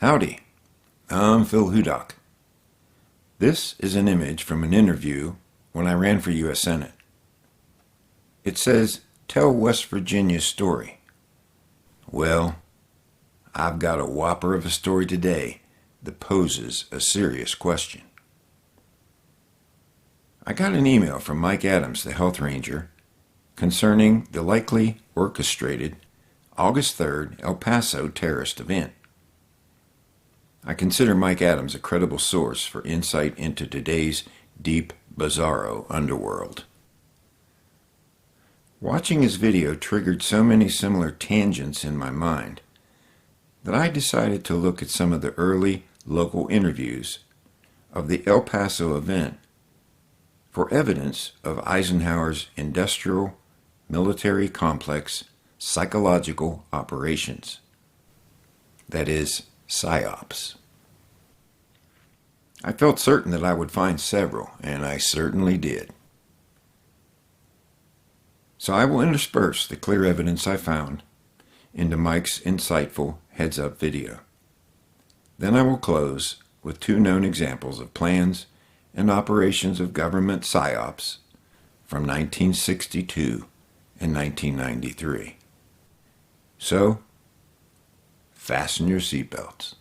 Howdy, I'm Phil Hudock. This is an image from an interview when I ran for U.S. Senate. It says, "Tell West Virginia's story." Well, I've got a whopper of a story today that poses a serious question. I got an email from Mike Adams, the health ranger, concerning the likely orchestrated August 3rd El Paso terrorist event. I consider Mike Adams a credible source for insight into today's deep, bizarro underworld. Watching his video triggered so many similar tangents in my mind that I decided to look at some of the early local interviews of the El Paso event for evidence of Eisenhower's industrial military complex psychological operations. That is, Psyops. I felt certain that I would find several, and I certainly did. So I will intersperse the clear evidence I found into Mike's insightful heads-up video. Then I will close with two known examples of plans and operations of government Psyops from 1962 and 1993. So, fasten your seatbelts.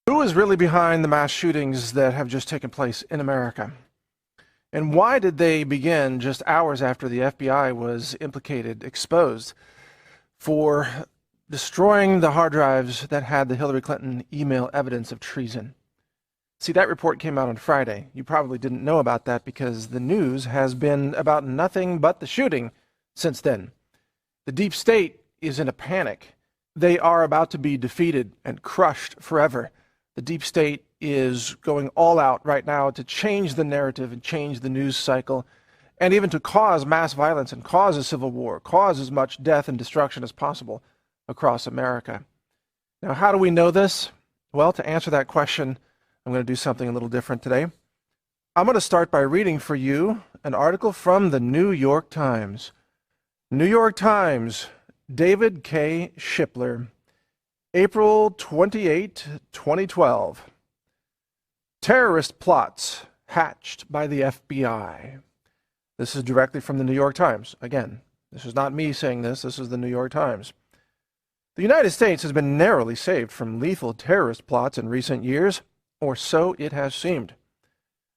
Who is really behind the mass shootings that have just taken place in America? And why did they begin just hours after the FBI was exposed for destroying the hard drives that had the Hillary Clinton email evidence of treason? See, that report came out on Friday. You probably didn't know about that because the news has been about nothing but the shooting since then. The deep state is in a panic. They are about to be defeated and crushed forever. The deep state is going all out right now to change the narrative and change the news cycle, and even to cause mass violence and cause a civil war, cause as much death and destruction as possible across America. Now, how do we know this? Well, to answer that question, I'm going to do something a little different today. I'm going to start by reading for you an article from the New York Times. New York Times, David K. Shipler, April 28, 2012. Terrorist plots hatched by the FBI. This is directly from the New York Times. Again, this is not me saying this. This is the New York Times. The United States has been narrowly saved from lethal terrorist plots in recent years, or so it has seemed.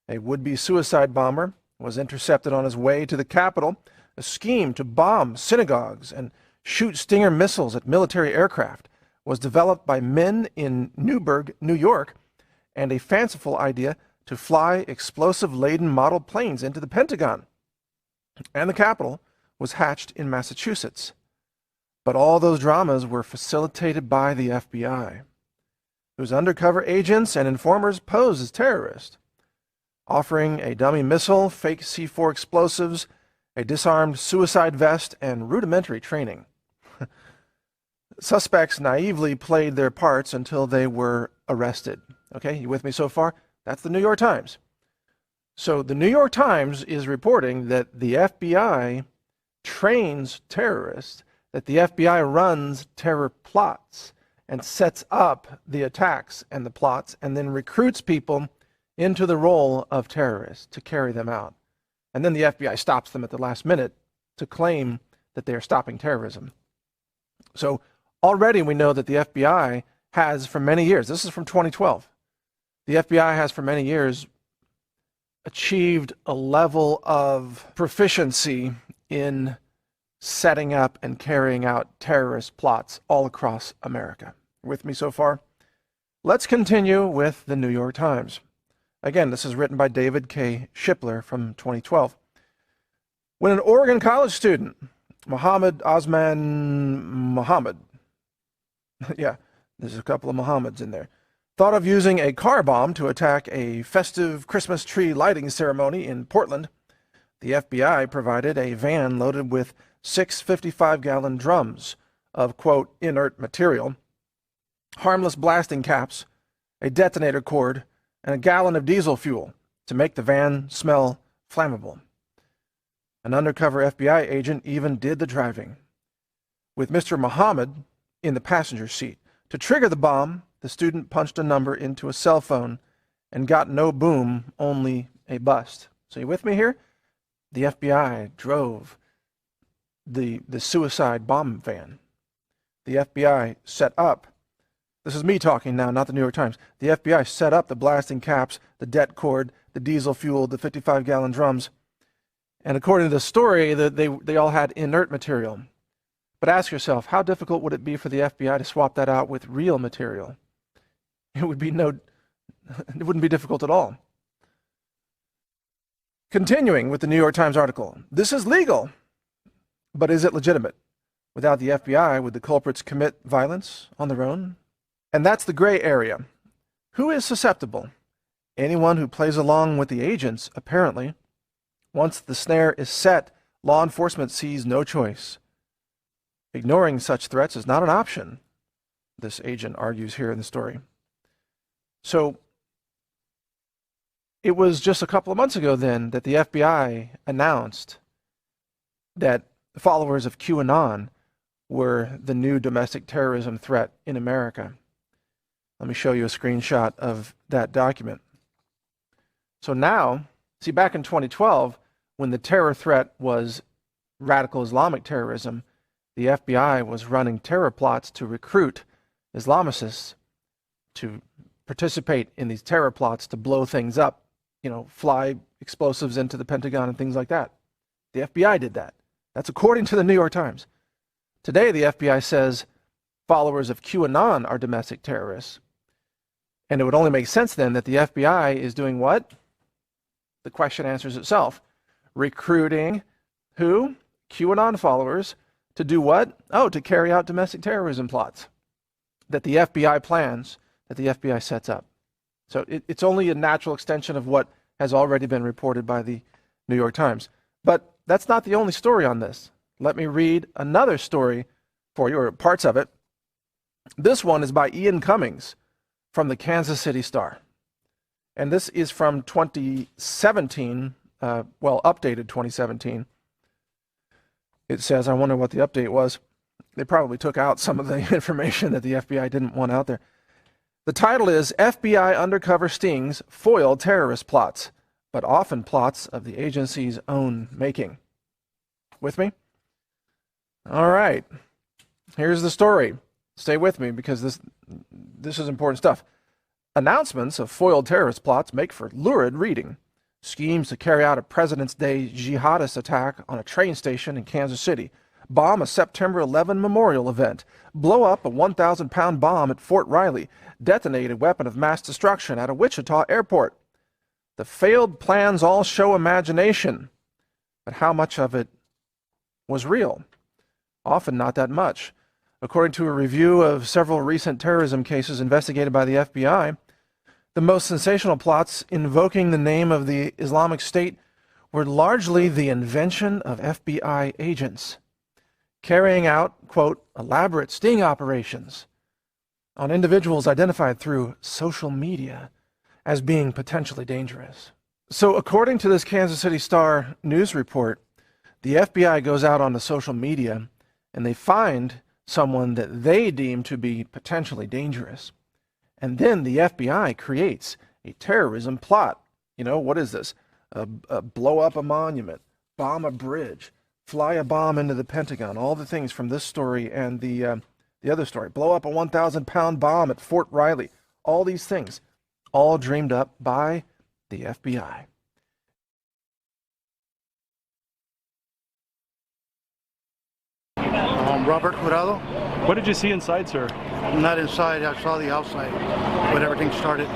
A would-be suicide bomber was intercepted on his way to the Capitol. A scheme to bomb synagogues and shoot Stinger missiles at military aircraft was developed by men in Newburgh, New York, and a fanciful idea to fly explosive-laden model planes into the Pentagon and the Capitol was hatched in Massachusetts. But all those dramas were facilitated by the FBI, whose undercover agents and informers posed as terrorists, offering a dummy missile, fake C4 explosives, a disarmed suicide vest, and rudimentary training. Suspects naively played their parts until they were arrested. Okay, you with me so far? That's the New York Times. So the New York Times is reporting that the FBI trains terrorists, that the FBI runs terror plots and sets up the attacks and the plots and then recruits people into the role of terrorists to carry them out. And then the FBI stops them at the last minute to claim that they are stopping terrorism. So already we know that the FBI has for many years, this is from 2012, the FBI has for many years achieved a level of proficiency in setting up and carrying out terrorist plots all across America. With me so far? Let's continue with the New York Times. Again, this is written by David K. Shipler from 2012. When an Oregon college student, Mohammed Osman Mohammed, yeah, there's a couple of Mohammeds in there, thought of using a car bomb to attack a festive Christmas tree lighting ceremony in Portland, the FBI provided a van loaded with 6 55-gallon drums of, quote, inert material, harmless blasting caps, a detonator cord, and a gallon of diesel fuel to make the van smell flammable. An undercover FBI agent even did the driving. with Mr. Muhammad in the passenger seat. To trigger the bomb, the student punched a number into a cell phone and got no boom, only a bust. So you with me here? The FBI drove the suicide bomb van. The FBI set up, this is me talking now, not the New York Times. The FBI set up the blasting caps, the det cord, the diesel fuel, the 55-gallon drums. And according to the story, they all had inert material. But ask yourself, how difficult would it be for the FBI to swap that out with real material? It wouldn't be difficult at all. Continuing with the New York Times article, this is legal, but is it legitimate? Without the FBI, would the culprits commit violence on their own? And that's the gray area. Who is susceptible? Anyone who plays along with the agents, apparently. Once the snare is set, law enforcement sees no choice. Ignoring such threats is not an option, this agent argues here in the story. So, it was just a couple of months ago then that the FBI announced that followers of QAnon were the new domestic terrorism threat in America. Let me show you a screenshot of that document. So now, see, back in 2012, when the terror threat was radical Islamic terrorism, the FBI was running terror plots to recruit Islamicists to participate in these terror plots to blow things up, fly explosives into the Pentagon and things like that. The FBI did that. That's according to the New York Times. Today, the FBI says followers of QAnon are domestic terrorists. And it would only make sense then that the FBI is doing what? The question answers itself. Recruiting who? QAnon followers to do what? Oh, to carry out domestic terrorism plots that the FBI plans, that the FBI sets up. So it's only a natural extension of what has already been reported by the New York Times. But that's not the only story on this. Let me read another story for you, or parts of it. This one is by Ian Cummings from the Kansas City Star. And this is from 2017, updated 2017. It says, I wonder what the update was. They probably took out some of the information that the FBI didn't want out there. The title is, FBI Undercover Stings Foil Terrorist Plots, but often plots of the agency's own making. With me? All right. Here's the story. Stay with me because this is important stuff. Announcements of foiled terrorist plots make for lurid reading. Schemes to carry out a President's Day jihadist attack on a train station in Kansas City. Bomb a September 11 memorial event. Blow up a 1,000-pound bomb at Fort Riley. Detonate a weapon of mass destruction at a Wichita airport. The failed plans all show imagination, but how much of it was real? Often not that much. According to a review of several recent terrorism cases investigated by the FBI, the most sensational plots invoking the name of the Islamic State were largely the invention of FBI agents, carrying out, quote, elaborate sting operations on individuals identified through social media as being potentially dangerous. So according to this Kansas City Star news report, the FBI goes out onto social media and they find someone that they deem to be potentially dangerous. And then the FBI creates a terrorism plot. What is this? Blow up a monument, bomb a bridge, fly a bomb into the Pentagon, all the things from this story and the other story. Blow up a 1,000-pound bomb at Fort Riley. All these things, all dreamed up by the FBI. Robert Jurado. What did you see inside, sir? Not inside, I saw the outside when everything started.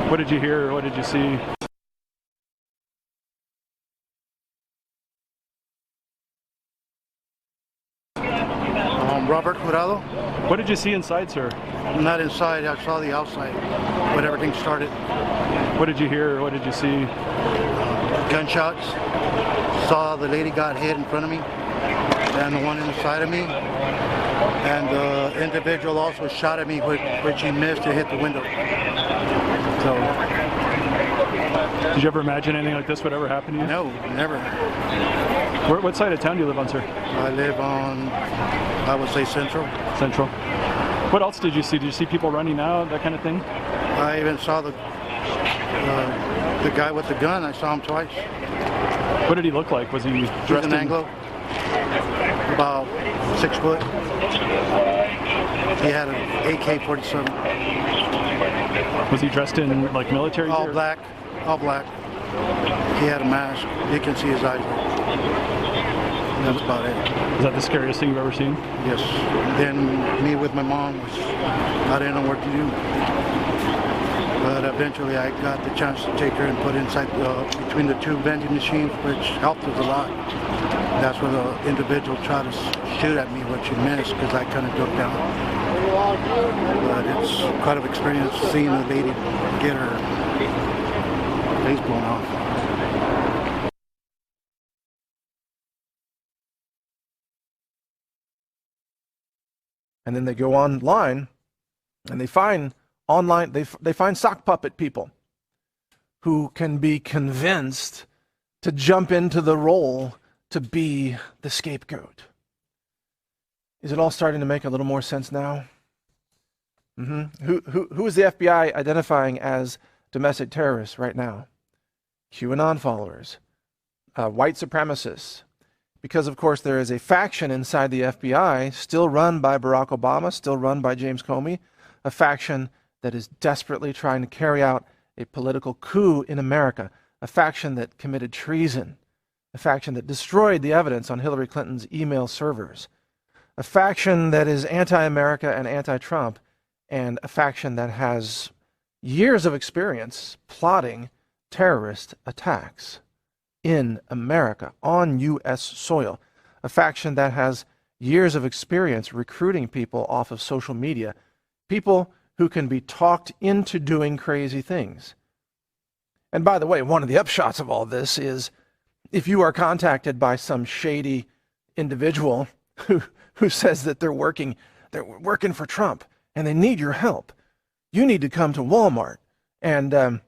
What did you hear or what did you see? Robert Jurado. What did you see inside, sir? Not inside, I saw the outside when everything started. What did you hear or what did you see? Gunshots. Saw the lady got hit in front of me and the one inside of me. And the individual also shot at me, which he missed to hit the window. So Did you ever imagine anything like this would ever happen to you? No, never. What side of town do you live on, sir? I live on, I would say, Central. Central. What else did you see? Did you see people running out, that kind of thing? I even saw the guy with the gun. I saw him twice. What did he look like? Was he He's dressed an in Anglo, about 6 foot. He had an AK-47. Was he dressed in like military All gear? black, all black. He had a mask. You can see his eyes. That's about it. Is that the scariest thing you've ever seen? Yes. Then me with my mom, I didn't know what to do. But eventually I got the chance to take her and put inside between the two vending machines, which helped us a lot. That's when the individual tried to shoot at me, which he missed because I kind of ducked down. But it's quite an experience seeing the lady get her face blown off. And then they go online and they find they find sock puppet people who can be convinced to jump into the role to be the scapegoat. Is it all starting to make a little more sense now? Who is the FBI identifying as domestic terrorists right now? QAnon followers, white supremacists. Because, of course, there is a faction inside the FBI, still run by Barack Obama, still run by James Comey, a faction that is desperately trying to carry out a political coup in America, a faction that committed treason, a faction that destroyed the evidence on Hillary Clinton's email servers, a faction that is anti-America and anti-Trump, and a faction that has years of experience plotting terrorist attacks in America, on U.S. soil, a faction that has years of experience recruiting people off of social media, people who can be talked into doing crazy things. And by the way, one of the upshots of all this is if you are contacted by some shady individual who says that they're working for Trump and they need your help, you need to come to Walmart and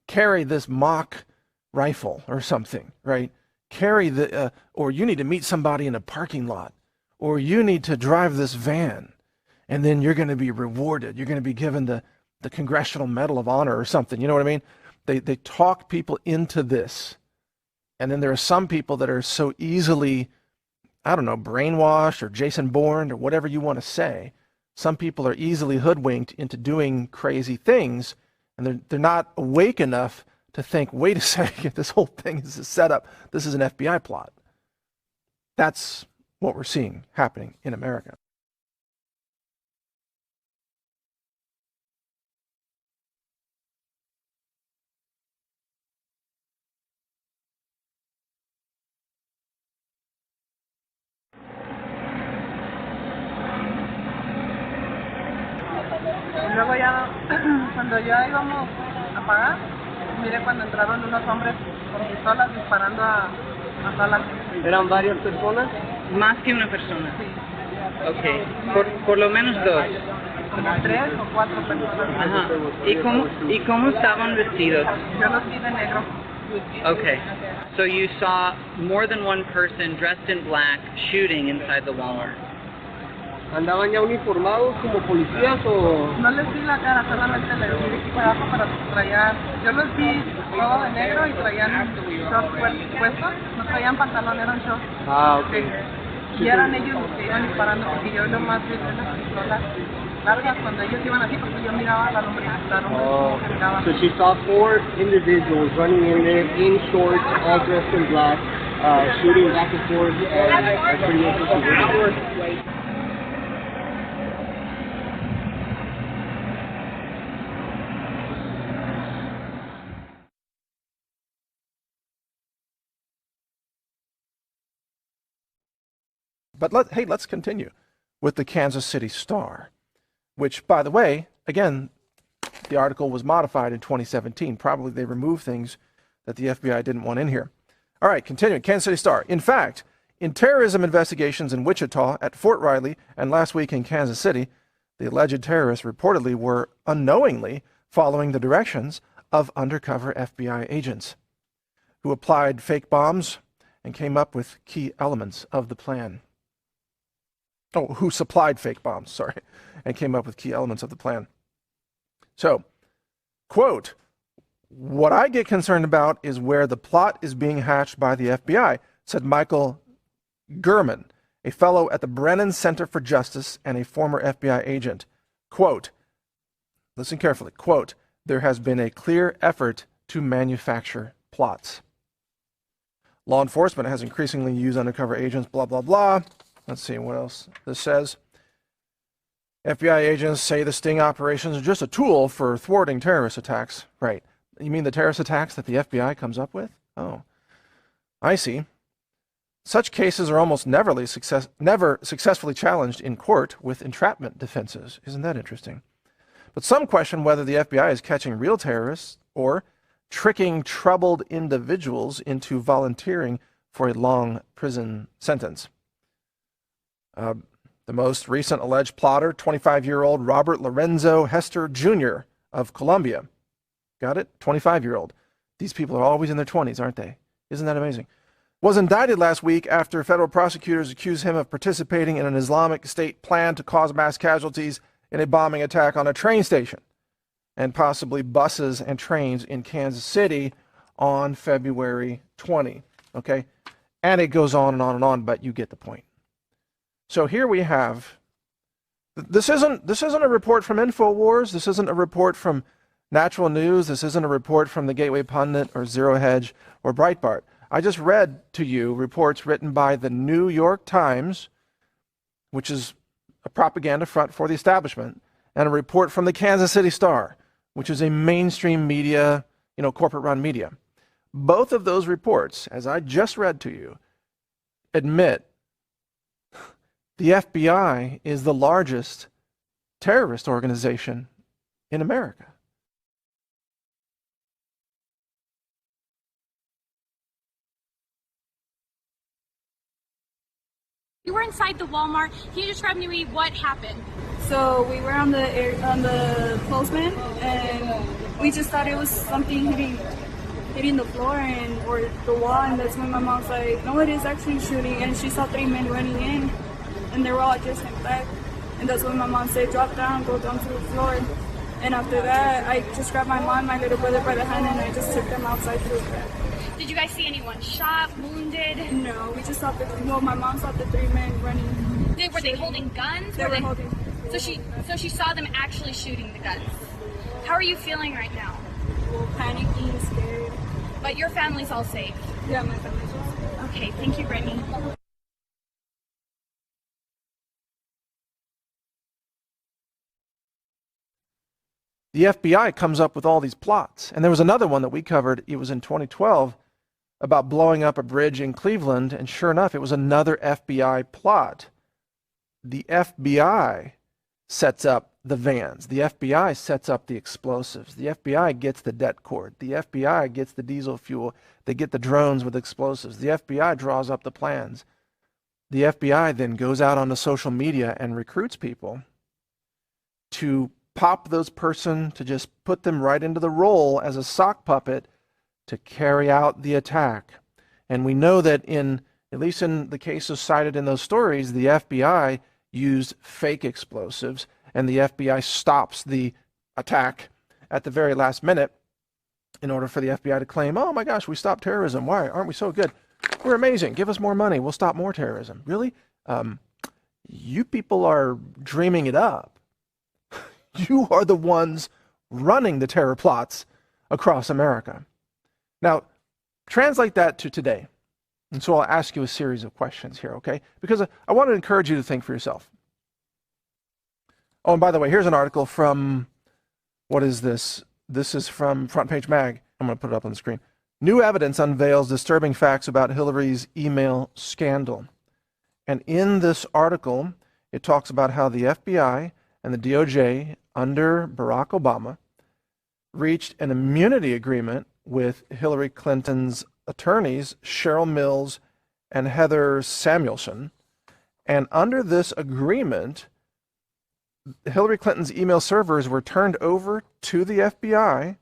carry this mock rifle or something, right? Or you need to meet somebody in a parking lot, or you need to drive this van, and then you're going to be rewarded. You're going to be given the Congressional Medal of Honor or something. You know what I mean? They talk people into this. And then there are some people that are so easily, I don't know, brainwashed or Jason Bourne or whatever you want to say. Some people are easily hoodwinked into doing crazy things, and they're not awake enough to think, wait a second, this whole thing is a setup. This is an FBI plot. That's what we're seeing happening in America. Luego ya, cuando ya íbamos a pagar, miré cuando entraron unos hombres con pistolas disparando a toda la gente. ¿Eran varias personas? Más que una persona. Sí, Ok, por lo menos dos. como 3 o 4 personas. Ajá. ¿Y cómo estaban vestidos? Yo los vi de negro. Okay, so you saw more than one person dressed in black shooting inside the Walmart. ¿Andaban ya uniformados como policías o...? No les vi la cara, solamente les vi por abajo, pero traían, yo los vi todo de negro y traían shorts puestos, no traían pantalón, eran shorts. Ah, ok. Y eran ellos los que iban disparando, porque yo nomás vi las pistolas largas cuando ellos iban así, porque yo miraba la lumbre Oh, que miraban. so she saw 4 individuals running in there in shorts, all dressed in black, shooting back and forth, and pretty much what she did. But let's continue with the Kansas City Star, which, by the way, again, the article was modified in 2017. Probably they removed things that the FBI didn't want in here. All right, continuing. Kansas City Star. In fact, in terrorism investigations in Wichita, at Fort Riley, and last week in Kansas City, the alleged terrorists reportedly were unknowingly following the directions of undercover FBI agents who applied fake bombs and came up with key elements of the plan. Oh, who supplied fake bombs, sorry, and came up with key elements of the plan. So, quote, "What I get concerned about is where the plot is being hatched by the FBI," said Michael Gurman, a fellow at the Brennan Center for Justice and a former FBI agent. Quote, listen carefully, quote, "There has been a clear effort to manufacture plots. Law enforcement has increasingly used undercover agents, blah, blah, blah." Let's see what else this says. FBI agents say the sting operations are just a tool for thwarting terrorist attacks. Right. You mean the terrorist attacks that the FBI comes up with? Oh, I see. Such cases are almost never successfully challenged in court with entrapment defenses. Isn't that interesting? But some question whether the FBI is catching real terrorists or tricking troubled individuals into volunteering for a long prison sentence. The most recent alleged plotter, 25-year-old Robert Lorenzo Hester Jr. of Colombia. Got it? 25-year-old. These people are always in their 20s, aren't they? Isn't that amazing? Was indicted last week after federal prosecutors accused him of participating in an Islamic State plan to cause mass casualties in a bombing attack on a train station and possibly buses and trains in Kansas City on February 20. Okay? And it goes on and on and on, but you get the point. So here we have, this isn't a report from InfoWars, this isn't a report from Natural News, this isn't a report from the Gateway Pundit or Zero Hedge or Breitbart. I just read to you reports written by the New York Times, which is a propaganda front for the establishment, and a report from the Kansas City Star, which is a mainstream media, corporate-run media. Both of those reports, as I just read to you, admit the FBI is the largest terrorist organization in America. You were inside the Walmart. Can you describe to me what happened? So we were on the clothesman, and we just thought it was something hitting the floor or the wall, and that's when my mom's like, "No, it is actually shooting," and she saw 3 men running in, and they were all dressed in black, and that's when my mom said, "Drop down, go down to the floor." And after that, I just grabbed my mom and my little brother by the hand, and I just took them outside to the back. Did you guys see anyone shot, wounded? No, we just saw my mom saw the 3 men running. Were they holding guns? They were holding. So she saw them actually shooting the guns. How are you feeling right now? Well, panicking, scared. But your family's all safe? Yeah, my family's all safe. Okay, thank you, Brittany. The FBI comes up with all these plots. And there was another one that we covered, it was in 2012, about blowing up a bridge in Cleveland, and sure enough, it was another FBI plot. The FBI sets up the vans. The FBI sets up the explosives. The FBI gets the det cord. The FBI gets the diesel fuel. They get the drones with explosives. The FBI draws up the plans. The FBI then goes out onto social media and recruits people to pop those person, to just put them right into the role as a sock puppet to carry out the attack. And we know that at least in the cases cited in those stories, the FBI used fake explosives, and the FBI stops the attack at the very last minute in order for the FBI to claim, "Oh my gosh, we stopped terrorism. Why? Aren't we so good? We're amazing. Give us more money. We'll stop more terrorism." Really? You people are dreaming it up. You are the ones running the terror plots across America. Now, translate that to today. And so I'll ask you a series of questions here, okay? Because I want to encourage you to think for yourself. Oh, and by the way, here's an article from, what is this? This is from Front Page Mag. I'm going to put it up on the screen. New evidence unveils disturbing facts about Hillary's email scandal. And in this article, it talks about how the FBI and the DOJ under Barack Obama reached an immunity agreement with Hillary Clinton's attorneys, Cheryl Mills and Heather Samuelson. And under this agreement, Hillary Clinton's email servers were turned over to the FBI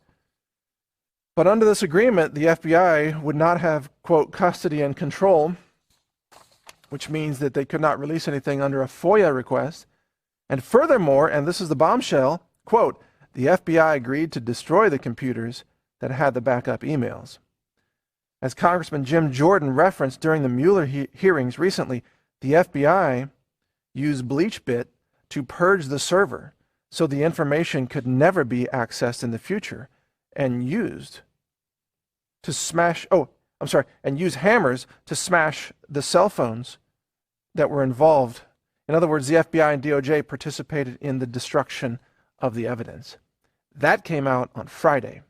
But under this agreement, the FBI would not have, quote, custody and control, which means that they could not release anything under a FOIA request. And furthermore, and this is the bombshell, quote, the FBI agreed to destroy the computers that had the backup emails. As Congressman Jim Jordan referenced during the Mueller hearings recently, the FBI used BleachBit to purge the server so the information could never be accessed in the future and used to smash, and use hammers to smash the cell phones that were involved. In other words, the FBI and DOJ participated in the destruction of the evidence. That came out on Friday.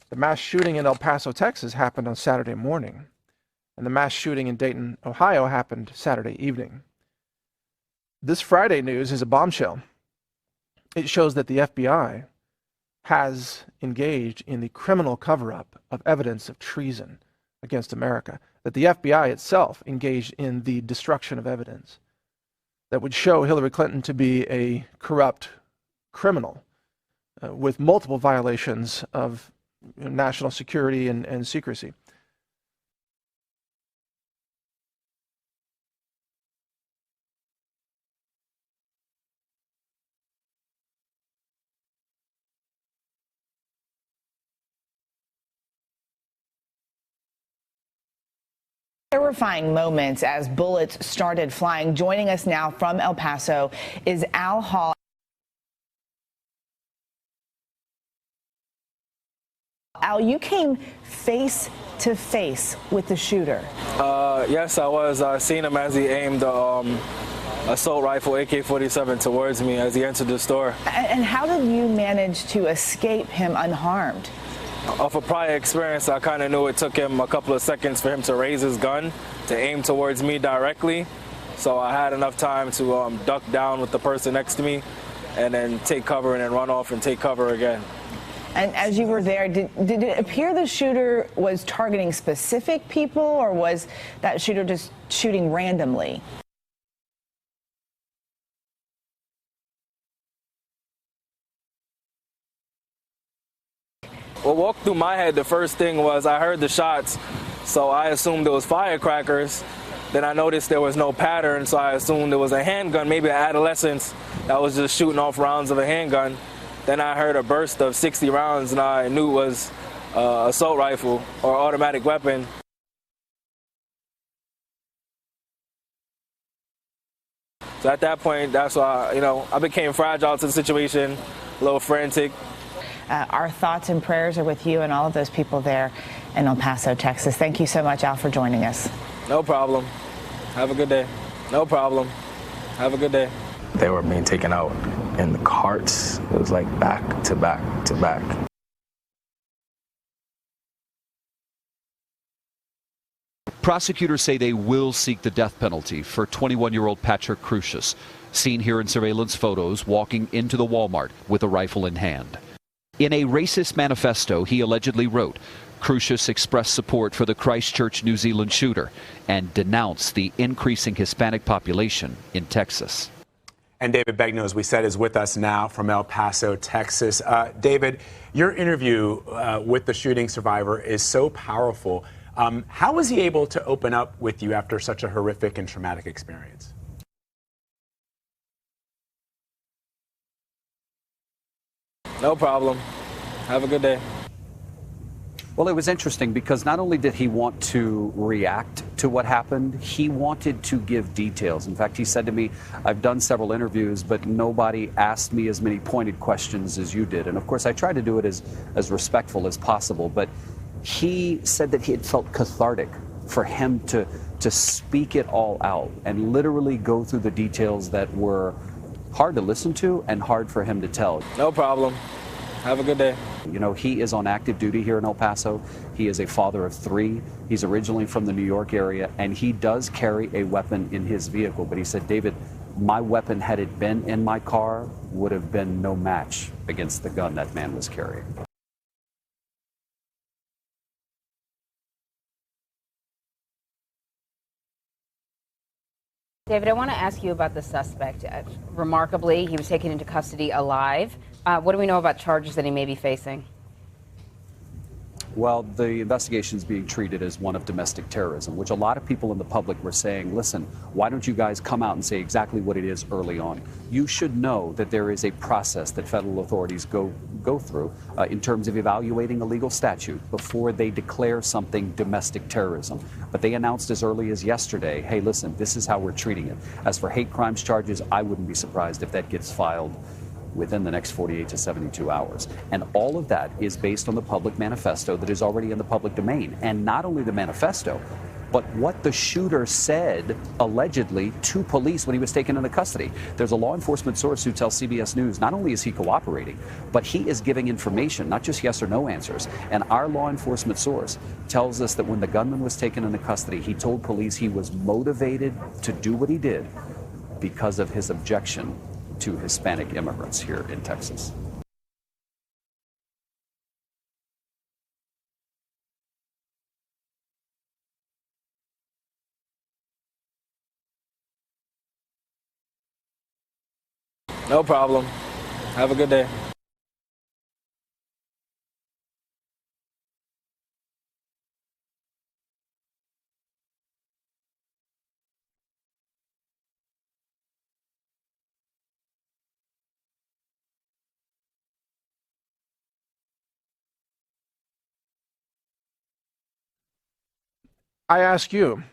The mass shooting in El Paso, Texas happened on Saturday morning, and the mass shooting in Dayton, Ohio happened Saturday evening. This Friday news is a bombshell. It shows that the FBI has engaged in the criminal cover-up of evidence of treason against America, that the FBI itself engaged in the destruction of evidence that would show Hillary Clinton to be a corrupt criminal with multiple violations of national security and secrecy. Terrifying moments as bullets started flying. Joining us now from El Paso is Al Hall. Al, you came face to face with the shooter. Yes, I was. I seen him as he aimed the assault rifle AK-47 towards me as he entered the store. And how did you manage to escape him unharmed? Off a prior experience, I kind of knew it took him a couple of seconds for him to raise his gun to aim towards me directly. So I had enough time to duck down with the person next to me and then take cover and then run off and take cover again. And as you were there, did it appear the shooter was targeting specific people, or was that shooter just shooting randomly? What walked through my head, the first thing was I heard the shots, so I assumed it was firecrackers. Then I noticed there was no pattern, so I assumed it was a handgun, maybe an adolescent that was just shooting off rounds of a handgun. Then I heard a burst of 60 rounds, and I knew it was an assault rifle or automatic weapon. So at that point, that's why, I became fragile to the situation, a little frantic. Our thoughts and prayers are with you and all of those people there in El Paso, Texas. Thank you so much, Al, for joining us. No problem. Have a good day. No problem. Have a good day. They were being taken out in the carts. It was like back to back to back. Prosecutors say they will seek the death penalty for 21-year-old Patrick Crucius, seen here in surveillance photos walking into the Walmart with a rifle in hand. In a racist manifesto he allegedly wrote, Crucius expressed support for the Christchurch, New Zealand shooter and denounced the increasing Hispanic population in Texas. And David Begnaud, as we said, is with us now from El Paso, Texas. David, your interview with the shooting survivor is so powerful. How was he able to open up with you after such a horrific and traumatic experience? No problem. Have a good day. Well, it was interesting because not only did he want to react to what happened, he wanted to give details. In fact, he said to me, I've done several interviews, but nobody asked me as many pointed questions as you did. And of course, I tried to do it as respectful as possible. But he said that he had felt cathartic for him to speak it all out and literally go through the details that were hard to listen to and hard for him to tell. No problem. Have a good day. He is on active duty here in El Paso. He is a father of 3. He's originally from the New York area, and he does carry a weapon in his vehicle. But he said, David, my weapon, had it been in my car, would have been no match against the gun that man was carrying. David, I want to ask you about the suspect. Remarkably, he was taken into custody alive. What do we know about charges that he may be facing? Well, the investigation is being treated as one of domestic terrorism, which a lot of people in the public were saying, listen, why don't you guys come out and say exactly what it is early on? You should know that there is a process that federal authorities go through in terms of evaluating a legal statute before they declare something domestic terrorism. But they announced as early as yesterday, hey, listen, this is how we're treating it. As for hate crimes charges, I wouldn't be surprised if that gets filed within the next 48 to 72 hours. And all of that is based on the public manifesto that is already in the public domain. And not only the manifesto, but what the shooter said, allegedly, to police when he was taken into custody. There's a law enforcement source who tells CBS News not only is he cooperating, but he is giving information, not just yes or no answers. And our law enforcement source tells us that when the gunman was taken into custody, he told police he was motivated to do what he did because of his objection to Hispanic immigrants here in Texas. No problem. Have a good day. I ask you,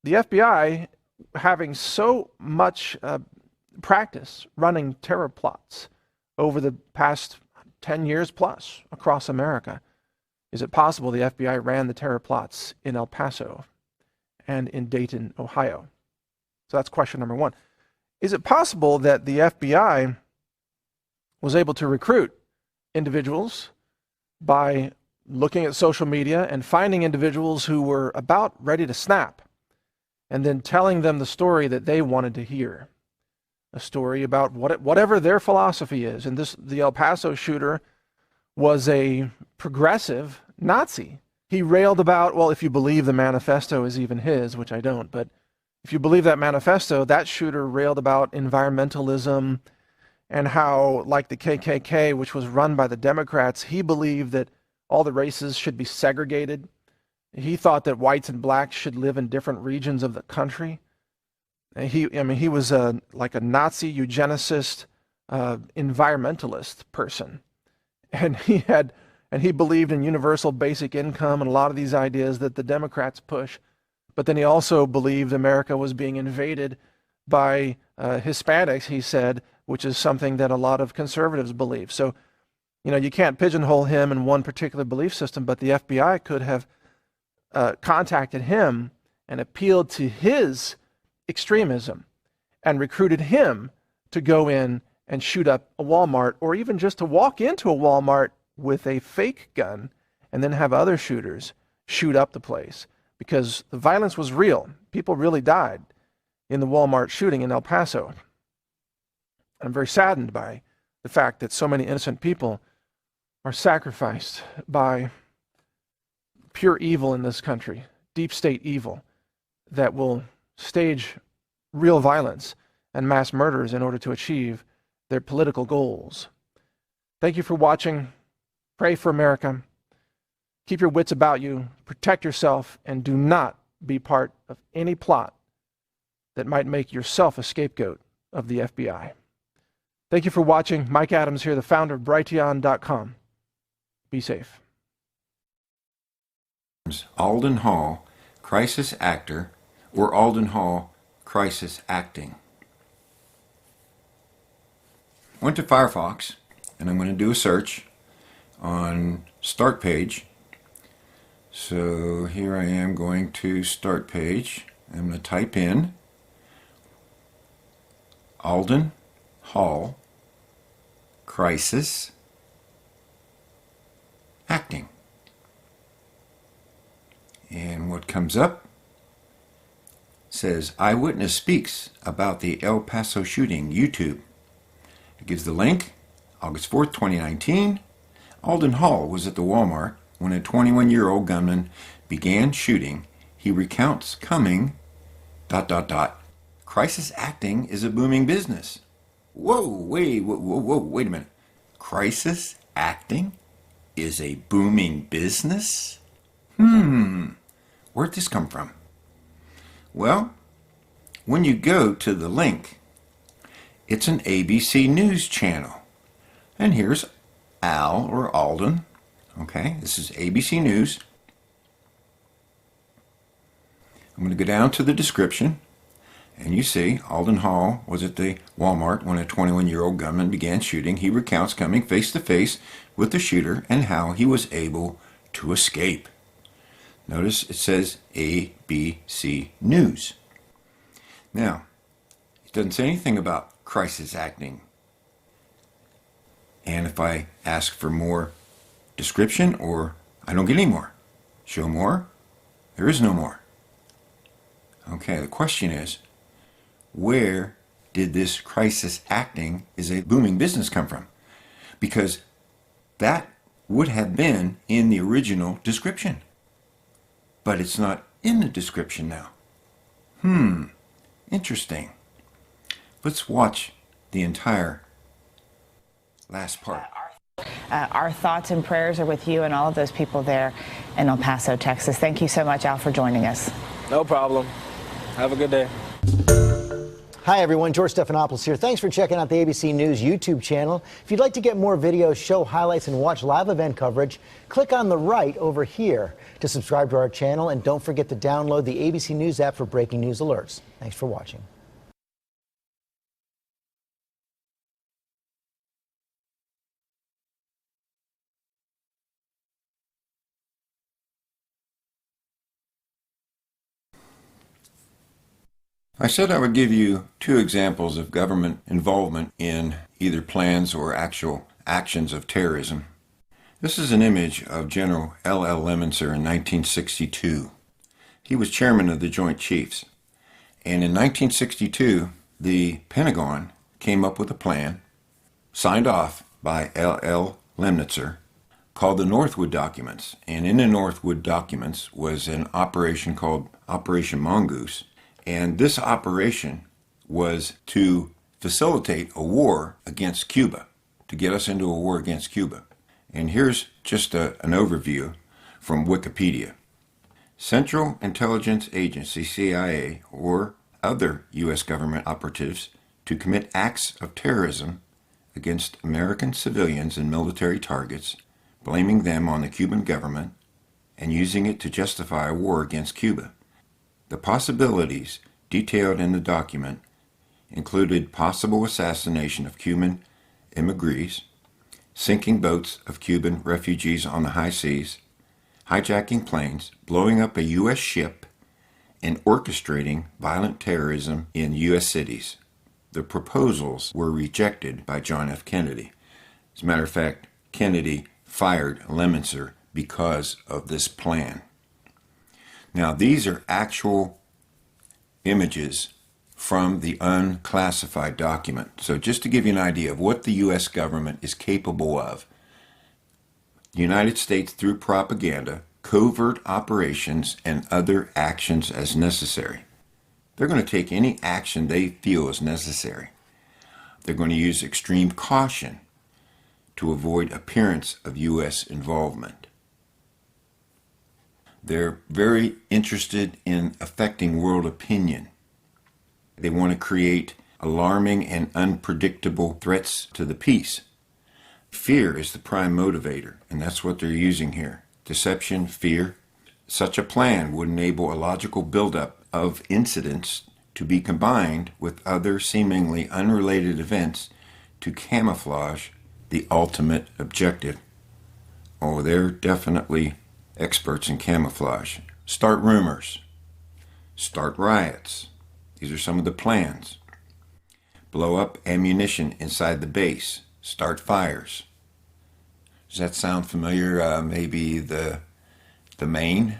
the FBI, having so much practice running terror plots over the past 10 years plus across America, is it possible the FBI ran the terror plots in El Paso and in Dayton, Ohio? So that's question number one. Is it possible that the FBI was able to recruit individuals by looking at social media and finding individuals who were about ready to snap and then telling them the story that they wanted to hear? A story about whatever their philosophy is. And the El Paso shooter was a progressive Nazi. He railed about, well, if you believe the manifesto is even his, which I don't, but if you believe that manifesto, that shooter railed about environmentalism and how, like the KKK, which was run by the Democrats, he believed that all the races should be segregated. He thought that whites and blacks should live in different regions of the country. He was like a Nazi eugenicist, environmentalist person, and he believed in universal basic income and a lot of these ideas that the Democrats push. But then he also believed America was being invaded by Hispanics, he said, which is something that a lot of conservatives believe. So, you can't pigeonhole him in one particular belief system, but the FBI could have contacted him and appealed to his extremism and recruited him to go in and shoot up a Walmart, or even just to walk into a Walmart with a fake gun and then have other shooters shoot up the place, because the violence was real. People really died in the Walmart shooting in El Paso. I'm very saddened by the fact that so many innocent people are sacrificed by pure evil in this country, deep state evil, that will stage real violence and mass murders in order to achieve their political goals. Thank you for watching. Pray for America. Keep your wits about you. Protect yourself, and do not be part of any plot that might make yourself a scapegoat of the FBI. Thank you for watching. Mike Adams here, the founder of Brighteon.com. Be safe. Alden Hall, crisis actor, or Alden Hall, crisis acting. Went to Firefox, and I'm going to do a search on Start Page. So here I am going to Start Page. I'm going to type in Alden Hall, crisis acting. And what comes up says Eyewitness Speaks About the El Paso Shooting, YouTube. It gives the link. August 4th, 2019. Alden Hall was at the Walmart when a 21-year-old gunman began shooting. He recounts coming... ... Crisis acting is a booming business. Whoa, wait a minute. Crisis acting? is a booming business? Where'd this come from? Well, when you go to the link, it's an ABC News channel. And here's Al or Alden. Okay, this is ABC News. I'm going to go down to the description, and you see Alden Hall was at the Walmart when a 21-year-old gunman began shooting. He recounts coming face to face with the shooter and how he was able to escape. Notice it says ABC News. Now, it doesn't say anything about crisis acting. And if I ask for more description, or I don't get any more. Show more, there is no more. Okay, the question is, where did this crisis acting is a booming business come from? Because that would have been in the original description. But it's not in the description now. Interesting. Let's watch the entire last part. Our thoughts and prayers are with you and all of those people there in El Paso, Texas. Thank you so much, Al, for joining us. No problem. Have a good day. Hi, everyone. George Stephanopoulos here. Thanks for checking out the ABC News YouTube channel. If you'd like to get more videos, show highlights, and watch live event coverage, click on the right over here to subscribe to our channel. And don't forget to download the ABC News app for breaking news alerts. Thanks for watching. I said I would give you 2 examples of government involvement in either plans or actual actions of terrorism. This is an image of General L.L. Lemonster in 1962. He was chairman of the Joint Chiefs. And in 1962, the Pentagon came up with a plan, signed off by L.L. Lemonster, called the Northwood Documents. And in the Northwood Documents was an operation called Operation Mongoose. And this operation was to facilitate a war against Cuba, to get us into a war against Cuba. And here's just an overview from Wikipedia. Central Intelligence Agency, CIA, or other U.S. government operatives to commit acts of terrorism against American civilians and military targets, blaming them on the Cuban government and using it to justify a war against Cuba. The possibilities detailed in the document included possible assassination of Cuban emigres, sinking boats of Cuban refugees on the high seas, hijacking planes, blowing up a U.S. ship, and orchestrating violent terrorism in U.S. cities. The proposals were rejected by John F. Kennedy. As a matter of fact, Kennedy fired Lemonster because of this plan. Now, these are actual images from the unclassified document. So just to give you an idea of what the U.S. government is capable of, the United States, through propaganda, covert operations, and other actions as necessary. They're going to take any action they feel is necessary. They're going to use extreme caution to avoid appearance of U.S. involvement. They're very interested in affecting world opinion. They want to create alarming and unpredictable threats to the peace. Fear is the prime motivator, and that's what they're using here. Deception, fear. Such a plan would enable a logical buildup of incidents to be combined with other seemingly unrelated events to camouflage the ultimate objective. Oh, they're definitely experts in camouflage. Start rumors. Start riots. These are some of the plans. Blow up ammunition inside the base. Start fires. Does that sound familiar? Maybe the Maine?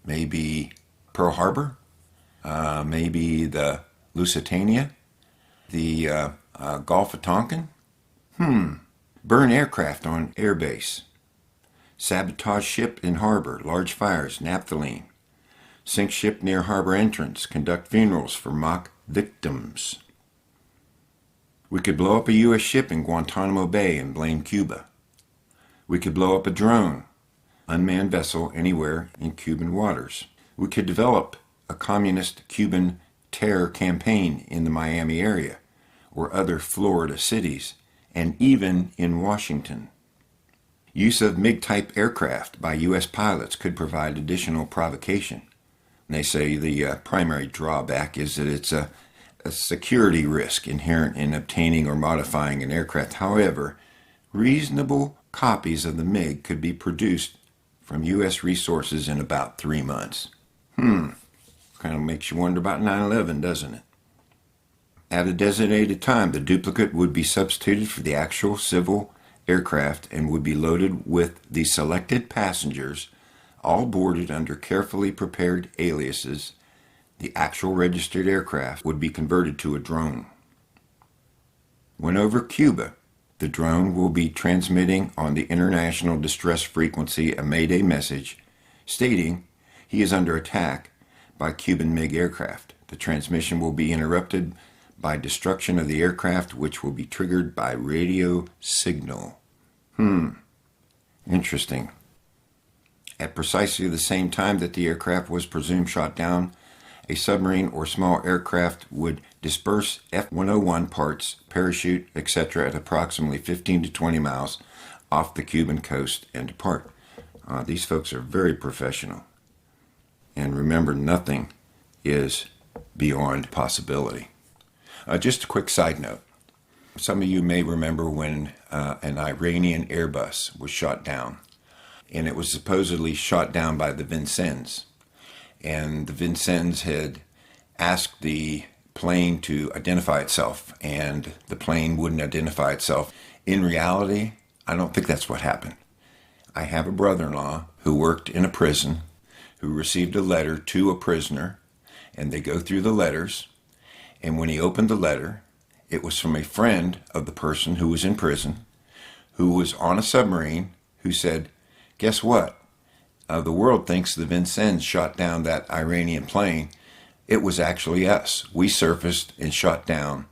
Maybe Pearl Harbor? Maybe the Lusitania? The Gulf of Tonkin? Burn aircraft on airbase. Sabotage ship in harbor, large fires, naphthalene. Sink ship near harbor entrance, conduct funerals for mock victims. We could blow up a U.S. ship in Guantanamo Bay and blame Cuba. We could blow up a drone, unmanned vessel anywhere in Cuban waters. We could develop a communist Cuban terror campaign in the Miami area or other Florida cities, and even in Washington. Use of MiG-type aircraft by U.S. pilots could provide additional provocation. They say the primary drawback is that it's a security risk inherent in obtaining or modifying an aircraft. However, reasonable copies of the MiG could be produced from U.S. resources in about 3 months. Kind of makes you wonder about 9/11, doesn't it? At a designated time, the duplicate would be substituted for the actual civil aircraft and would be loaded with the selected passengers, all boarded under carefully prepared aliases. The actual registered aircraft would be converted to a drone. When over Cuba, the drone will be transmitting on the international distress frequency a Mayday message stating he is under attack by Cuban MiG aircraft. The transmission will be interrupted by destruction of the aircraft, which will be triggered by radio signal. Interesting. At precisely the same time that the aircraft was presumed shot down, a submarine or small aircraft would disperse F-101 parts, parachute, etc. at approximately 15 to 20 miles off the Cuban coast and depart. These folks are very professional. And remember, nothing is beyond possibility. Just a quick side note. Some of you may remember when an Iranian Airbus was shot down, and it was supposedly shot down by the Vincennes. And the Vincennes had asked the plane to identify itself, and the plane wouldn't identify itself. In reality, I don't think that's what happened. I have a brother-in-law who worked in a prison, who received a letter to a prisoner, and they go through the letters, and when he opened the letter, it was from a friend of the person who was in prison, who was on a submarine, who said, guess what? The world thinks the Vincennes shot down that Iranian plane. It was actually us. We surfaced and shot down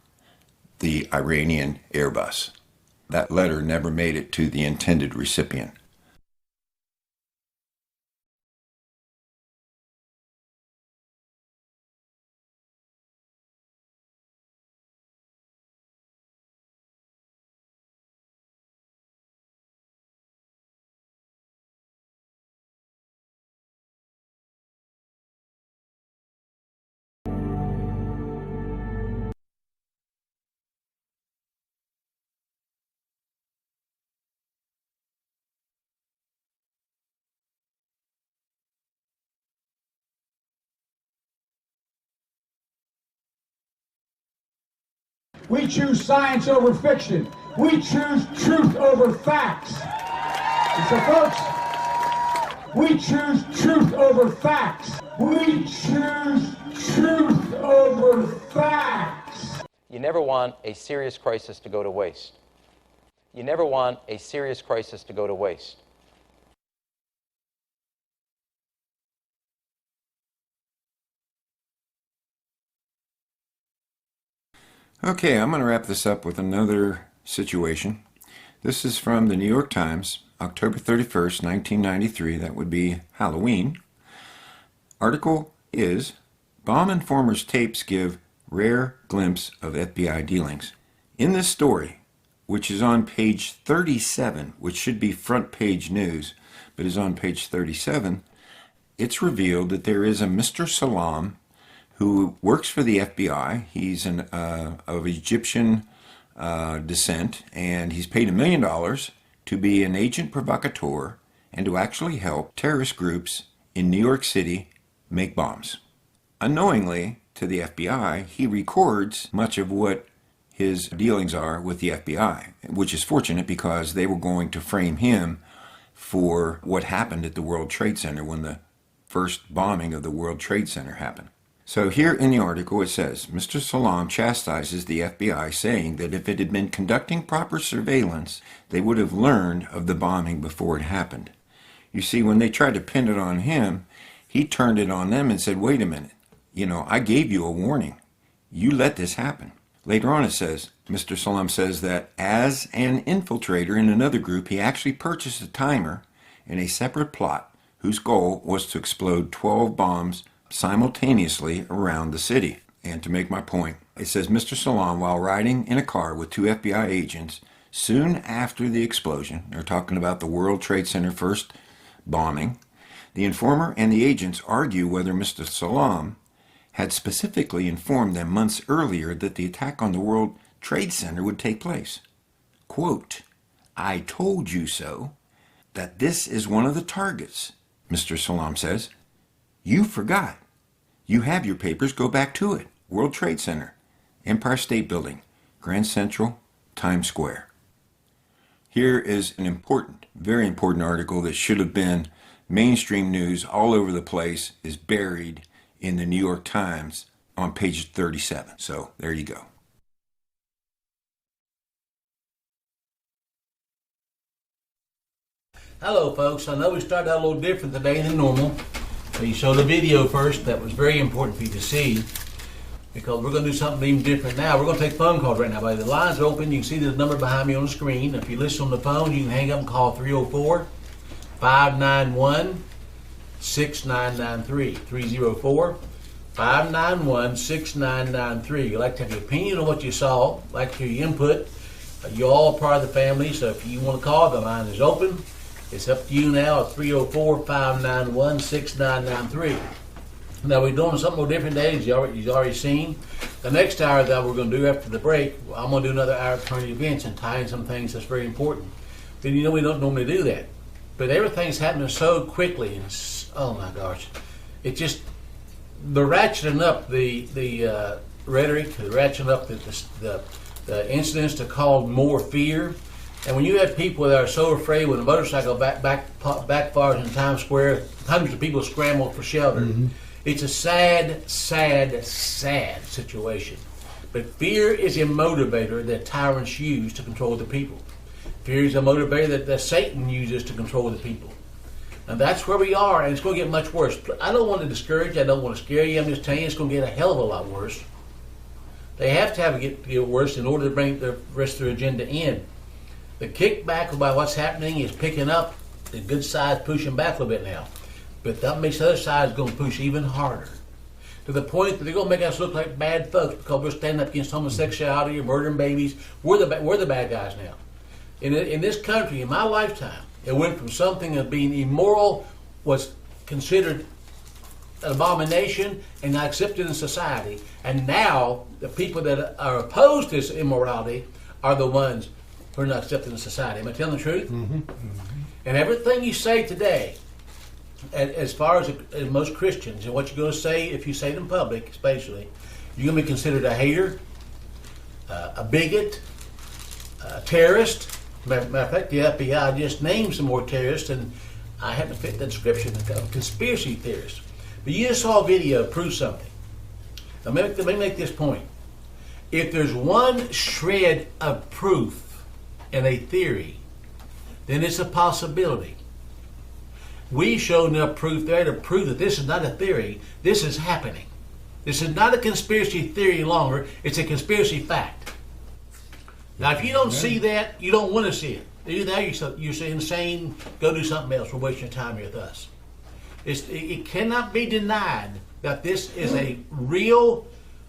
the Iranian Airbus. That letter never made it to the intended recipient. We choose science over fiction. We choose truth over facts. And so, folks, we choose truth over facts. We choose truth over facts. You never want a serious crisis to go to waste. You never want a serious crisis to go to waste. Okay, I'm going to wrap this up with another situation. This is from the New York Times, October 31st, 1993. That would be Halloween. Article is, Bomb Informer's tapes give rare glimpse of FBI dealings. In this story, which is on page 37, which should be front page news, but is on page 37, it's revealed that there is a Mr. Salam who works for the FBI. He's of Egyptian descent, and he's paid $1 million to be an agent provocateur and to actually help terrorist groups in New York City make bombs. Unknowingly to the FBI, he records much of what his dealings are with the FBI, which is fortunate because they were going to frame him for what happened at the World Trade Center when the first bombing of the World Trade Center happened. So here in the article it says, Mr. Salam chastises the FBI, saying that if it had been conducting proper surveillance, they would have learned of the bombing before it happened. You see, when they tried to pin it on him, he turned it on them and said, wait a minute, I gave you a warning. You let this happen. Later on it says, Mr. Salam says that as an infiltrator in another group, he actually purchased a timer in a separate plot whose goal was to explode 12 bombs simultaneously around the city. And to make my point, it says Mr. Salam, while riding in a car with 2 FBI agents, soon after the explosion, they're talking about the World Trade Center first bombing, the informer and the agents argue whether Mr. Salam had specifically informed them months earlier that the attack on the World Trade Center would take place. Quote, "I told you so, that this is one of the targets," Mr. Salam says. "You forgot. You have your papers, go back to it. World Trade Center, Empire State Building, Grand Central, Times Square." Here is an important, very important article that should have been mainstream news all over the place, is buried in the New York Times on page 37. So there you go. Hello folks, I know we started out a little different today than normal. So you showed a video first that was very important for you to see, because we're going to do something even different now. We're going to take phone calls right now, buddy. The lines are open. You can see the number behind me on the screen. If you listen on the phone, you can hang up and call 304-591-6993. 304-591-6993. You'd like to have your opinion on what you saw, like your input. You're all part of the family, so if you want to call, the line is open. It's up to you now at 304-591-6993. Now we're doing something a little different today, as you've already seen. The next hour that we're going to do after the break, I'm going to do another hour of current events and tie in some things that's very important. Then you know we don't normally do that. But everything's happening so quickly, and oh my gosh. It's just, they're ratcheting up the rhetoric, they're ratcheting up the incidents to cause more fear. And when you have people that are so afraid when a motorcycle backfires in Times Square, hundreds of people scramble for shelter. It's a sad, sad, sad situation. But fear is a motivator that tyrants use to control the people. Fear is a motivator that Satan uses to control the people. And that's where we are, and it's going to get much worse. I don't want to discourage you, I don't want to scare you, I'm just telling you it's going to get a hell of a lot worse. They have to have it get worse in order to bring the rest of their agenda in. The kickback about what's happening is picking up. The good side's pushing back a little bit now. But that makes the other side going to push even harder. To the point that they're going to make us look like bad folks because we're standing up against homosexuality or murdering babies. We're the bad guys now. In this country, in my lifetime, it went from something of being immoral was considered an abomination and not accepted in society. And now the people that are opposed to this immorality are the ones who are not accepted in society. Am I telling the truth? And everything you say today, as far as most Christians, and what you're going to say, if you say it in public especially, you're going to be considered a hater, a bigot, a terrorist. Matter of fact, the FBI just named some more terrorists, and I happen to fit that description of conspiracy theorists. But you just saw a video prove something. Now, let me make this point. If there's one shred of proof in a theory, then it's a possibility. We showed enough proof there to prove that this is not a theory, this is happening. This is not a conspiracy theory longer, it's a conspiracy fact. Now, if you don't see that, you don't want to see it. Either that, you're insane, go do something else, we're wasting your time here with us. It cannot be denied that this is a real,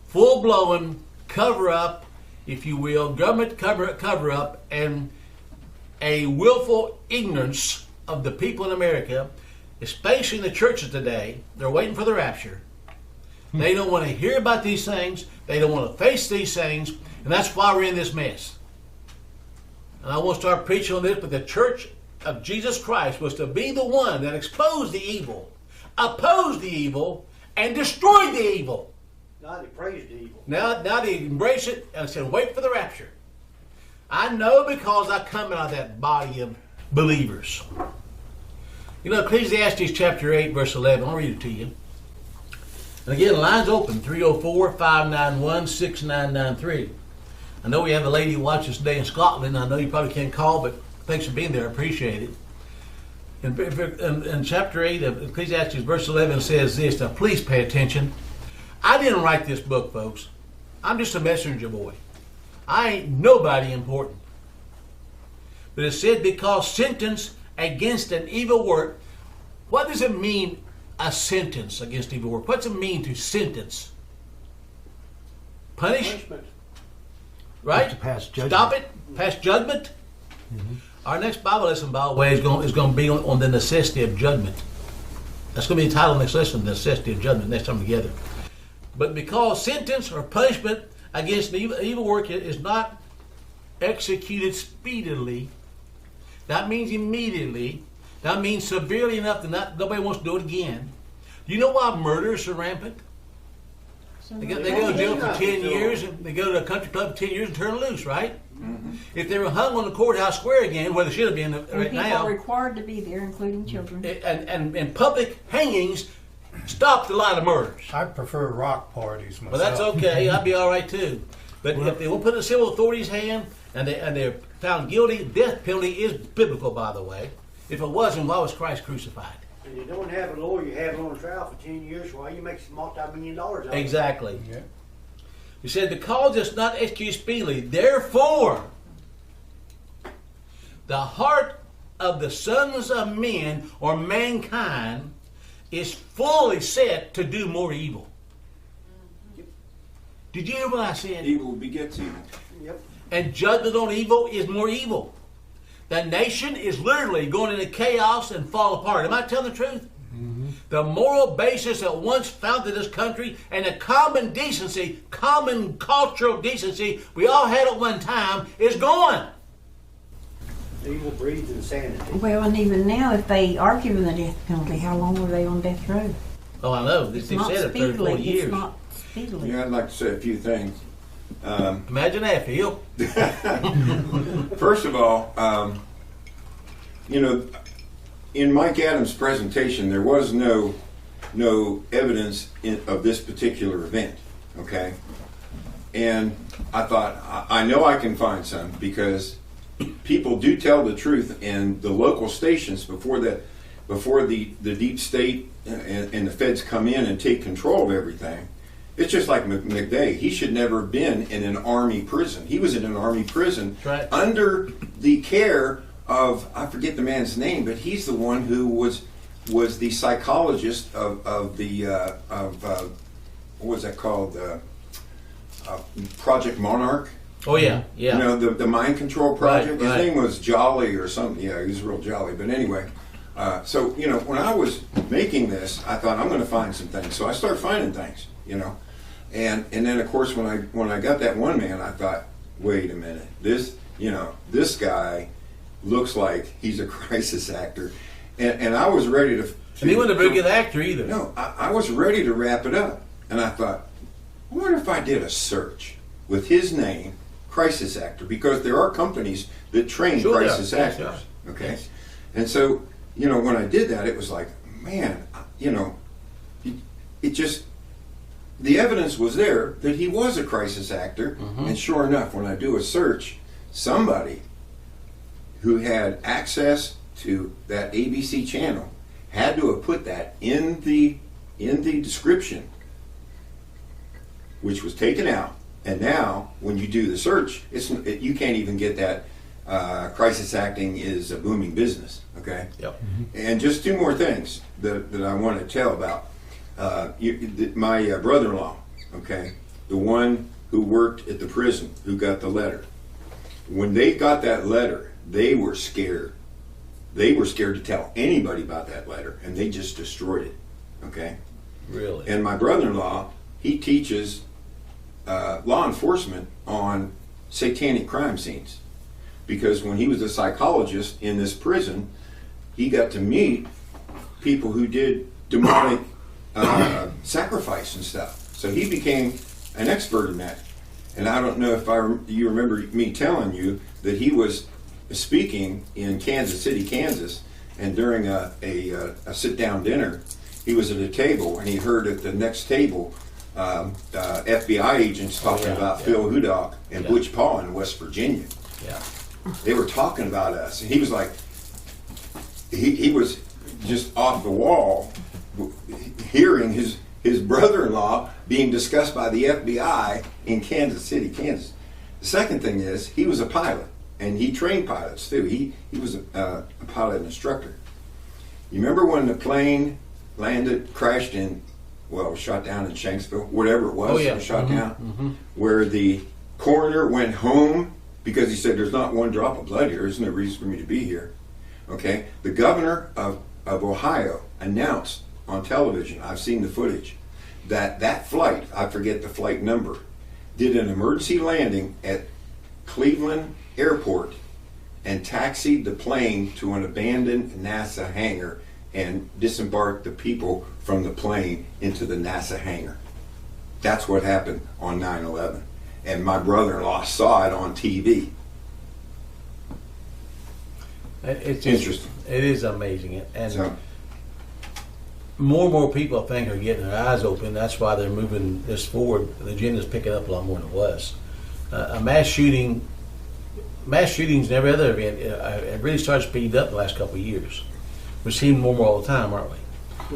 full-blown cover-up, if you will, government cover-up, and a willful ignorance of the people in America, especially in the churches today. They're waiting for the rapture. They don't want to hear about these things. They don't want to face these things, and that's why we're in this mess. And I want to start preaching on this, but the church of Jesus Christ was to be the one that exposed the evil, opposed the evil, and destroyed the evil. Now they praise the evil. Now they embrace it and said, wait for the rapture. I know because I come out of that body of believers. You know, Ecclesiastes chapter 8, verse 11, I'll read it to you. And again, the line's open, 304-591-6993. I know we have a lady who watches today in Scotland. I know you probably can't call, but thanks for being there. I appreciate it. In chapter 8 of Ecclesiastes, verse 11 says this. Now, please pay attention. I didn't write this book, folks. I'm just a messenger boy. I ain't nobody important. But it said, because sentence against an evil work. What does it mean, a sentence against evil work? What's it mean to sentence? Punishment. Right? To pass judgment. Stop it? Pass judgment? Mm-hmm. Our next Bible lesson, by the way, is going to be on the necessity of judgment. That's going to be the title of the next lesson, the necessity of judgment, next time together. But because sentence or punishment against an evil work is not executed speedily, that means immediately, that means severely enough that nobody wants to do it again. Do you know why murder is so rampant? They go to jail for 10 years, and they go to a country club for 10 years and turn loose, right? Mm-hmm. If they were hung on the courthouse square again, where they should have been right now. People are required to be there, including children. And public hangings stopped a lot of murders. I prefer rock parties myself. Well, that's okay. I'd be all right too. But if they will put in the civil authorities' hand and they're found guilty, death penalty is biblical, by the way. If it wasn't, why was Christ crucified? And you don't have a lawyer, you have it on trial for 10 years, why you make multi-million dollars out of it? Exactly. Yeah. He said, because it's not executed speedily, therefore, the heart of the sons of men, or mankind, is fully set to do more evil. Yep. Did you hear what I said? Evil begets evil. Yep. And judgment on evil is more evil. The nation is literally going into chaos and fall apart. Am I telling the truth? Mm-hmm. The moral basis that once founded this country and the common decency, common cultural decency we all had at one time is gone. Evil breeds insanity. Well, and even now, if they are given the death penalty, how long were they on death row? Oh, I know. They said it 30, 40 years. It's not speedily. Yeah, I'd like to say a few things. Imagine that, Phil. First of all, in Mike Adams' presentation, there was no evidence of this particular event. Okay, and I thought I know I can find some, because people do tell the truth, and the local stations before the deep state and the feds come in and take control of everything. It's just like McVeigh. He should never have been in an army prison. He was in an army prison under the care of, I forget the man's name, but he's the one who was the psychologist of what was that called? Project Monarch. Oh yeah, yeah. You know, the mind control project. Right. His name was Jolly or something. Yeah, he was real jolly. But anyway, so when I was making this, I thought I'm going to find some things. So I started finding things. And then of course when I got that one man, I thought, wait a minute, this guy looks like he's a crisis actor, and I was ready to. And he wasn't a very good actor either. No, I was ready to wrap it up, and I thought, I wonder if I did a search with his name, crisis actor, because there are companies that train crisis actors. Yes. Okay, yes. And so when I did that, it was like, man, it just. The evidence was there that he was a crisis actor, mm-hmm. And sure enough, when I do a search, somebody who had access to that ABC channel had to have put that in the description, which was taken out. And now, when you do the search, you can't even get that. Crisis acting is a booming business. Okay. Yep. Mm-hmm. And just two more things that I want to tell about. My brother-in-law, okay, the one who worked at the prison, who got the letter. When they got that letter, they were scared. They were scared to tell anybody about that letter, and they just destroyed it. Okay? Really? And my brother-in-law, he teaches law enforcement on satanic crime scenes, because when he was a psychologist in this prison, he got to meet people who did demonic sacrifice and stuff. So he became an expert in that. And I don't know if you remember me telling you that he was speaking in Kansas City, Kansas, and during a sit-down dinner, he was at a table, and he heard at the next table FBI agents talking about Phil Hudock and Butch Paul in West Virginia. Yeah. They were talking about us, and he was like, he was just off the wall hearing his brother-in-law being discussed by the FBI in Kansas City, Kansas. The second thing is he was a pilot, and he trained pilots too. He was a pilot instructor. You remember when the plane landed, crashed in, well, shot down in Shanksville, whatever it was, Oh, yeah. shot Mhm, down, mhm. where the coroner went home because he said, there's not one drop of blood here, there's no reason for me to be here. Okay? The governor of Ohio announced on television, I've seen the footage, that flight, I forget the flight number, did an emergency landing at Cleveland Airport and taxied the plane to an abandoned NASA hangar and disembarked the people from the plane into the NASA hangar. That's what happened on 9/11. And my brother-in-law saw it on TV. It's just, Interesting. It is amazing. And So, more and more people, I think, are getting their eyes open. That's why they're moving this forward. The agenda's picking up a lot more than it was. A mass shootings and every other event, it really started speeding up the last couple of years. We're seeing more and more all the time, aren't we?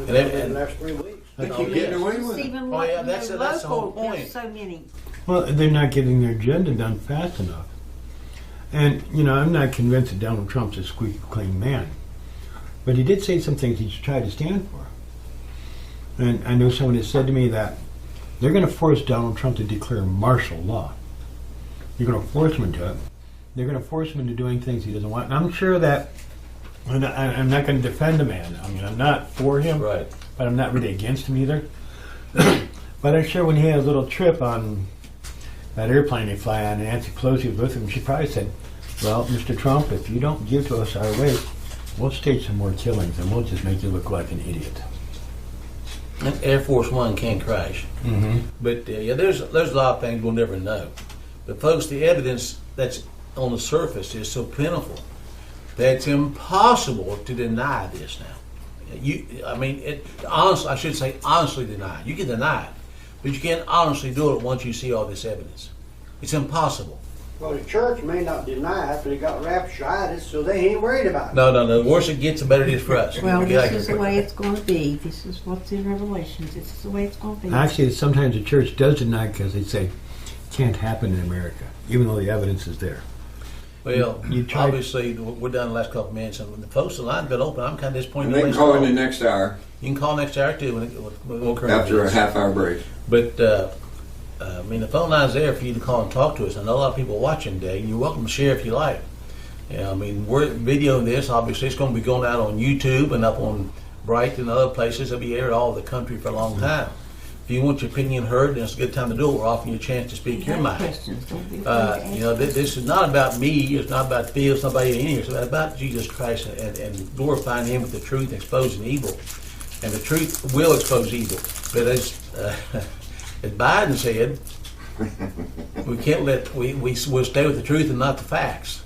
In the last 3 weeks. they keep getting away with it. Even Oh, yeah, what, that's the whole point. There's so many. Well, they're not getting their agenda done fast enough. And, you know, I'm not convinced that Donald Trump's a squeaky clean man. But he did say some things he's tried to stand for. And I know someone has said to me that they're going to force Donald Trump to declare martial law. You're going to force him into it. They're going to force him into doing things he doesn't want. And I'm sure that I'm not going to defend the man. I mean, I'm not for him, Right. but I'm not really against him either. But I'm sure when he had a little trip on that airplane they fly on, and Nancy Pelosi was with him, she probably said, well, Mr. Trump, if you don't give to us our way, we'll stage some more killings and we'll just make you look like an idiot. And Air Force One can crash. Mm-hmm. But yeah, there's a lot of things we'll never know. But folks, the evidence that's on the surface is so plentiful that it's impossible to deny this now. I should say honestly deny. You can deny it, but you can't honestly do it once you see all this evidence. It's impossible. Well, the church may not deny it, but it got rapturitis, so they ain't worried about it. No. The worse it gets, the better it is for us. Well, Yeah, this is the way it's going to be. This is what's in Revelations. This is the way it's going to be. Actually, sometimes the church does deny because they say it can't happen in America, even though the evidence is there. Well, obviously, we're done the last couple of minutes, and the folks, the line's been open. I'm kind of disappointed. And they can call in the next hour. You can call next hour, too, when we'll After a half-hour break. But, the phone line's there for you to call and talk to us. I know a lot of people watching today, and you're welcome to share if you like. Yeah, we're videoing this. Obviously, it's going to be going out on YouTube and up on Bright and other places. It'll be aired all over the country for a long time. If you want your opinion heard, then it's a good time to do it. We're offering you a chance to speak your mind. This is not about me. It's not about Phil. It's not about any of you. It's about Jesus Christ and glorifying Him with the truth and exposing evil. And the truth will expose evil. But as Biden said, we can't we'll stay with the truth and not the facts.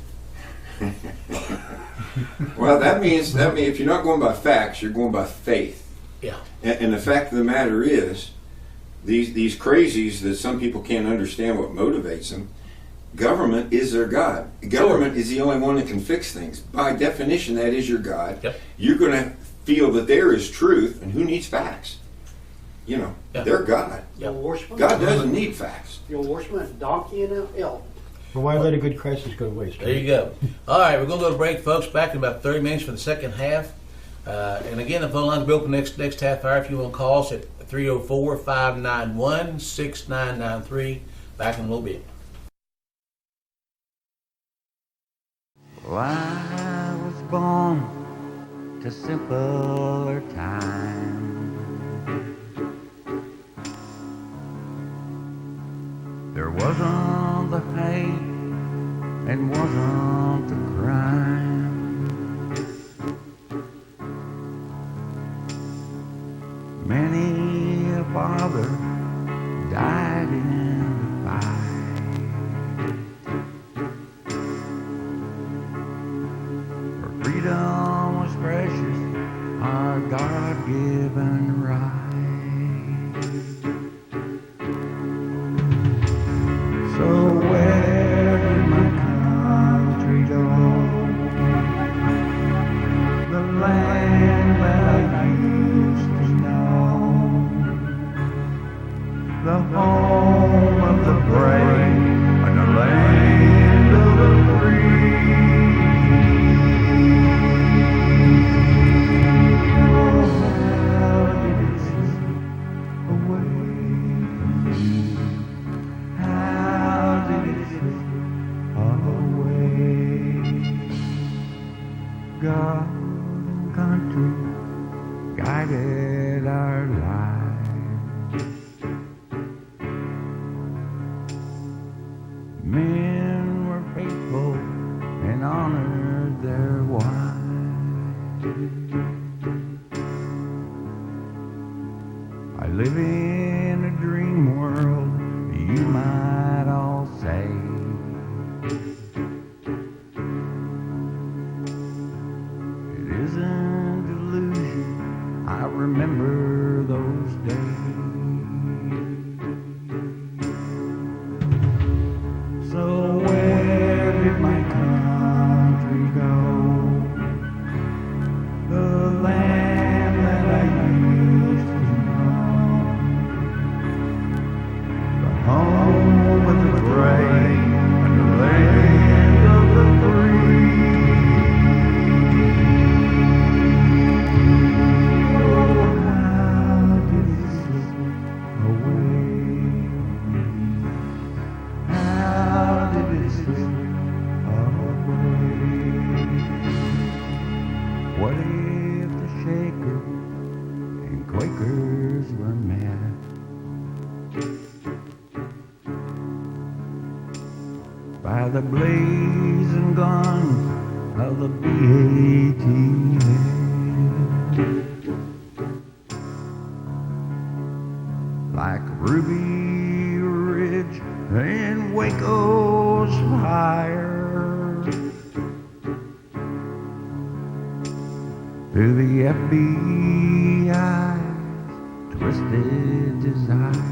Well, that means if you're not going by facts, you're going by faith. Yeah. And the fact of the matter is, these crazies that some people can't understand what motivates them, government is their God. Government is the only one that can fix things. By definition, that is your God. Yep. You're going to feel that there is truth, and who needs facts? You know, they're God. Yep. God doesn't need facts. You'll worship a donkey and an elk. Well, why let a good crisis go to waste? There you go. All right, we're going to go to break, folks. Back in about 30 minutes for the second half. And again, the phone lines will be open next half hour if you want to call us at 304-591-6993. Back in a little bit. Well, I was born to simpler times. There wasn't the hate and wasn't the crime. Many a father died in the fight. For freedom was precious, our God-given right. So where did my country go? The land that I used to know, the home of the brave and the land God and country guided our lives. Men were faithful and honored their wives. I live in a dream world, you might all say. It isn't delusion, I remember those days. So where did my country go? The land that I used to know. The home of the brave and the land of the free. Oh, how did it slip away? How did it slip away? What if the Shakers and Quakers were mad? By the blazing guns of the BATF. Like Ruby Ridge and Waco's fire, through the FBI's twisted desire.